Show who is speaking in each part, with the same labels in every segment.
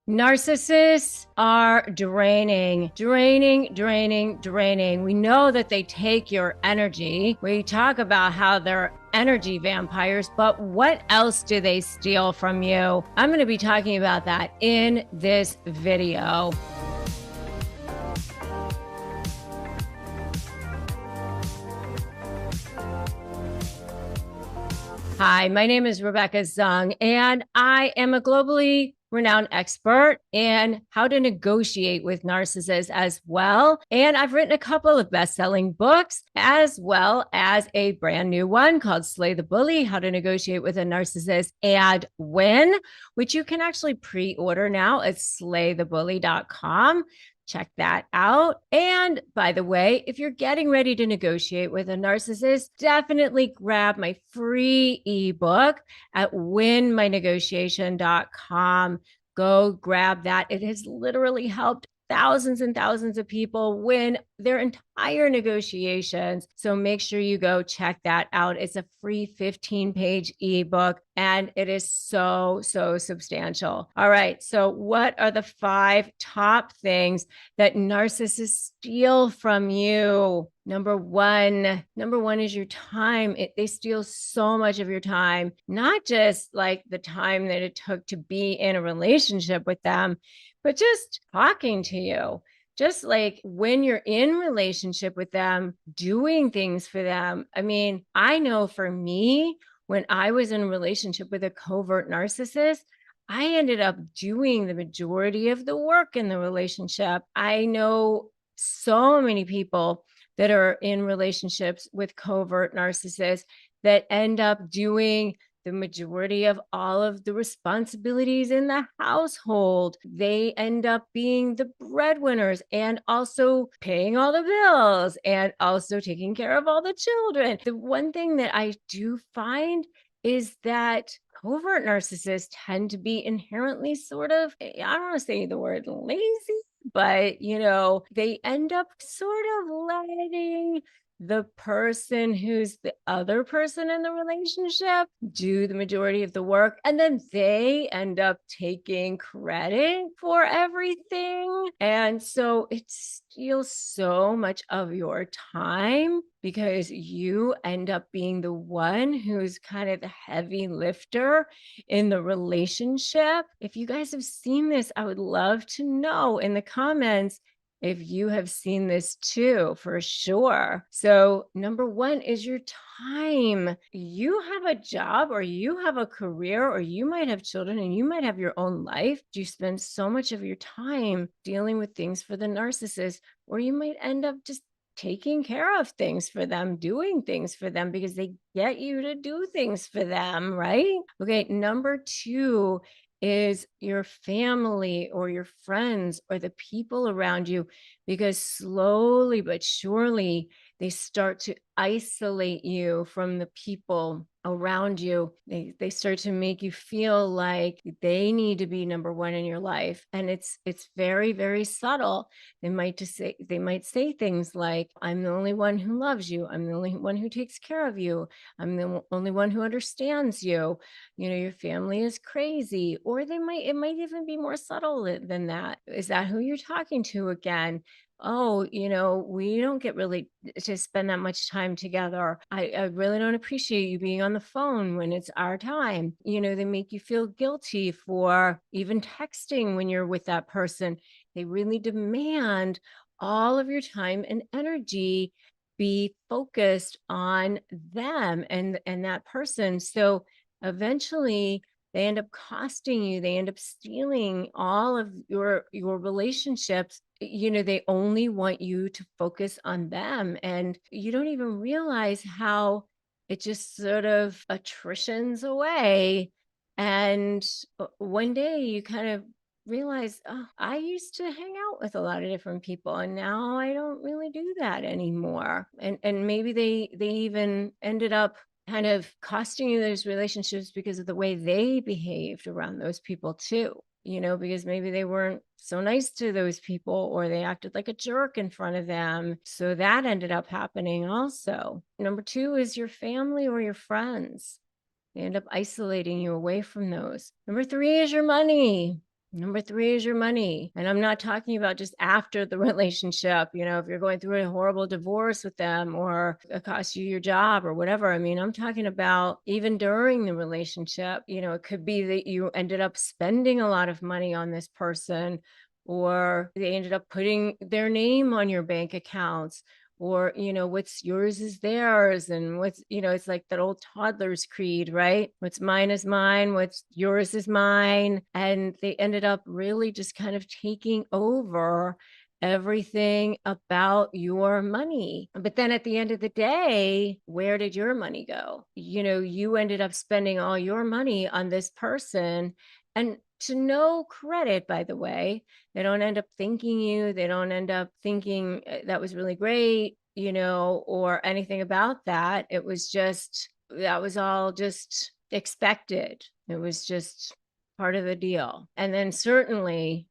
Speaker 1: Narcissists are draining. We know that they take your energy. We talk about how they're energy vampires, but what else do they steal from you? I'm going to be talking about that in this video. Hi, my name is Rebecca Zung, and I am a globally renowned expert in how to negotiate with narcissists as well. And I've written a couple of best-selling books, as well as a brand new one called Slay the Bully, How to Negotiate with a Narcissist and Win, which you can actually pre-order now at slaythebully.com. Check that out. And by the way, if you're getting ready to negotiate with a narcissist, definitely grab my free ebook at winmynegotiation.com. Go grab that. It has literally helped thousands and thousands of people win their entire negotiations. So make sure you go check that out. It's a free 15-page ebook, and it is so substantial. All right. So what are the 5 top things that narcissists steal from you? Number one is your time. They steal so much of your time, not just like the time that it took to be in a relationship with them, but just talking to you. Just like when you're in relationship with them, doing things for them. I mean, I know for me, when I was in a relationship with a covert narcissist, I ended up doing the majority of the work in the relationship. I know so many people that are in relationships with covert narcissists that end up doing the majority of all of the responsibilities in the household. They end up being the breadwinners and also paying all the bills and also taking care of all the children. The one thing that I do find is that covert narcissists tend to be inherently sort of, I don't want to say the word lazy, but they end up sort of letting the person who's the other person in the relationship do the majority of the work, and then they end up taking credit for everything. And so it steals so much of your time because you end up being the one who's kind of the heavy lifter in the relationship. If you guys have seen this, I would love to know in the comments if you have seen this too, for sure. So number 1 is your time. You have a job, or you have a career, or you might have children, and you might have your own life. You spend so much of your time dealing with things for the narcissist, or you might end up just taking care of things for them, doing things for them because they get you to do things for them, right? Okay, number 2 is your family or your friends or the people around you, because slowly but surely they start to isolate you from the people around you. They start to make you feel like they need to be number 1 in your life, and it's very, very subtle. They might say things like, I'm the only one who loves you, I'm the only one who takes care of you, I'm the only one who understands you, your family is crazy. Or it might even be more subtle than that. Is that who you're talking to again? Oh, we don't get really to spend that much time together. I really don't appreciate you being on the phone when it's our time. They make you feel guilty for even texting when you're with that person. They really demand all of your time and energy be focused on them and that person. So eventually they end up costing you. They end up stealing all of your relationships. They only want you to focus on them, and you don't even realize how it just sort of attritions away. And one day you kind of realize, oh, I used to hang out with a lot of different people, and now I don't really do that anymore. And maybe they even ended up kind of costing you those relationships because of the way they behaved around those people too. Because maybe they weren't so nice to those people, or they acted like a jerk in front of them. So that ended up happening also. Number 2 is your family or your friends. They end up isolating you away from those. Number 3 is your money. Number three is your money. And I'm not talking about just after the relationship, if you're going through a horrible divorce with them or it costs you your job or whatever. I mean, I'm talking about even during the relationship, it could be that you ended up spending a lot of money on this person, or they ended up putting their name on your bank accounts, or what's yours is theirs, and what's it's like that old toddler's creed, right? What's mine is mine, what's yours is mine. And they ended up really just kind of taking over everything about your money. But then at the end of the day, where did your money go? You ended up spending all your money on this person, and to no credit, by the way, they don't end up thanking you. They don't end up thinking that was really great, or anything about that. It was just, that was all just expected. It was just part of the deal. And then certainly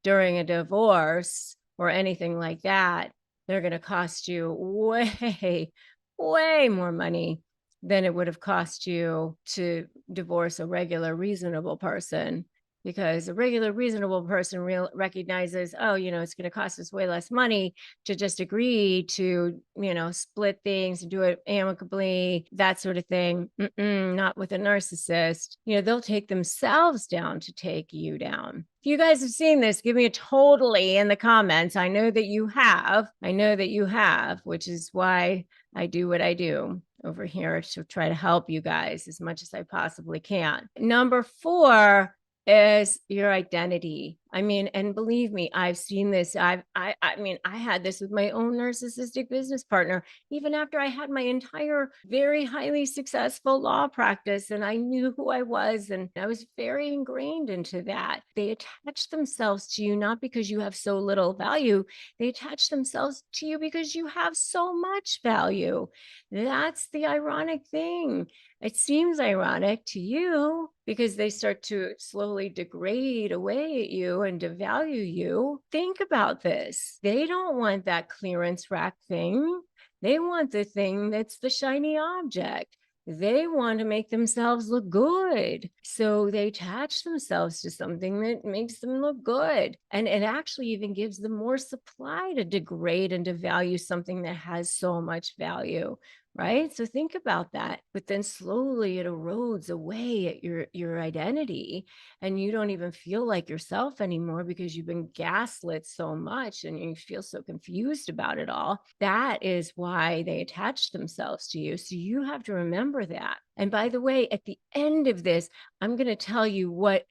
Speaker 1: during a divorce or anything like that, they're going to cost you way, way more money than it would have cost you to divorce a regular, reasonable person. Because a regular, reasonable person recognizes, oh, it's going to cost us way less money to just agree to, split things and do it amicably, that sort of thing. Not with a narcissist. They'll take themselves down to take you down. If you guys have seen this, give me a totally in the comments. I know that you have. Which is why I do what I do over here, to try to help you guys as much as I possibly can. Number 4 is your identity. I mean, and believe me, I've seen this. I had this with my own narcissistic business partner, even after I had my entire very highly successful law practice, and I knew who I was, and I was very ingrained into that. They attach themselves to you not because you have so little value. They attach themselves to you because you have so much value. That's the ironic thing. It seems ironic to you because they start to slowly degrade away at you and devalue you. Think about this. They don't want that clearance rack thing. They want the thing that's the shiny object. They want to make themselves look good. So they attach themselves to something that makes them look good. And it actually even gives them more supply to degrade and to value something that has so much value. Right? So think about that. But then slowly it erodes away at your identity, and you don't even feel like yourself anymore because you've been gaslit so much and you feel so confused about it all. That is why they attach themselves to you. So you have to remember that. And by the way, at the end of this, I'm going to tell you what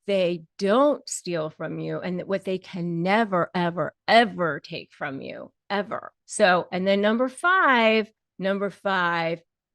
Speaker 1: they don't steal from you and what they can never, ever, ever take from you, ever. So, and then number five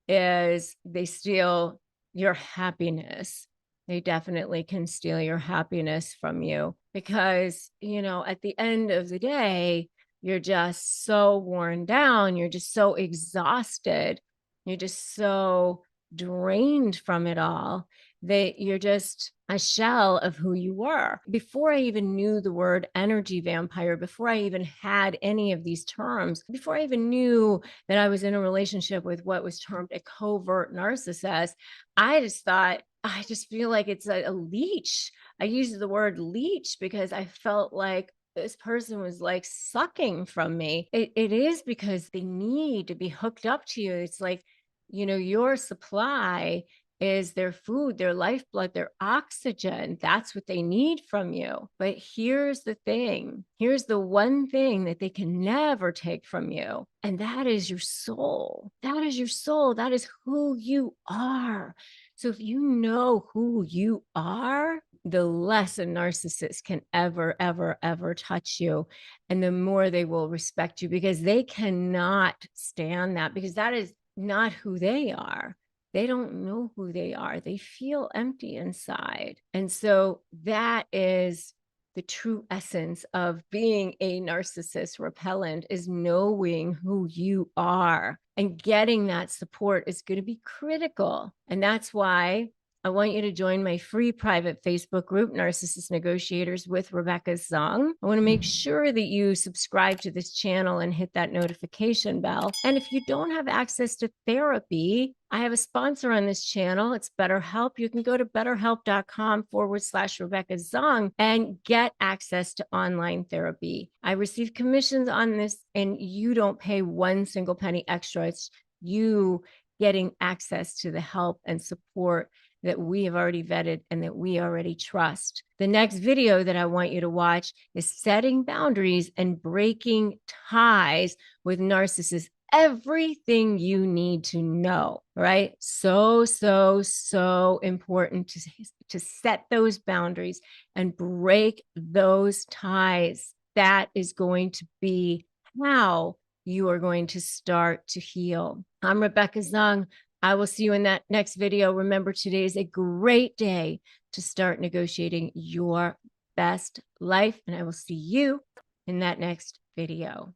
Speaker 1: is they steal your happiness. They definitely can steal your happiness from you because, at the end of the day, you're just so worn down. You're just so exhausted. You're just so drained from it all that you're just a shell of who you were. Before I even knew the word energy vampire, before I even had any of these terms, before I even knew that I was in a relationship with what was termed a covert narcissist, I just feel like it's a leech. I use the word leech because I felt like this person was like sucking from me. It is because they need to be hooked up to you. It's like, your supply is their food, their lifeblood, their oxygen. That's what they need from you. But here's the thing. Here's the one thing that they can never take from you. And that is your soul. That is your soul. That is who you are. So if you know who you are, the less a narcissist can ever, ever, ever touch you. And the more they will respect you, because they cannot stand that, because that is not who they are. They don't know who they are. They feel empty inside. And so that is the true essence of being a narcissist repellent, is knowing who you are, and getting that support is going to be critical. And that's why I want you to join my free private Facebook group, Narcissist Negotiators with Rebecca Zung. I want to make sure that you subscribe to this channel and hit that notification bell. And if you don't have access to therapy, I have a sponsor on this channel. It's BetterHelp. You can go to betterhelp.com/Rebecca Zung and get access to online therapy. I receive commissions on this, and you don't pay one single penny extra. It's you getting access to the help and support that we have already vetted and that we already trust. The next video that I want you to watch is setting boundaries and breaking ties with narcissists. Everything you need to know, right? So important to set those boundaries and break those ties. That is going to be how you are going to start to heal. I'm Rebecca Zung. I will see you in that next video. Remember, today is a great day to start negotiating your best life, and I will see you in that next video.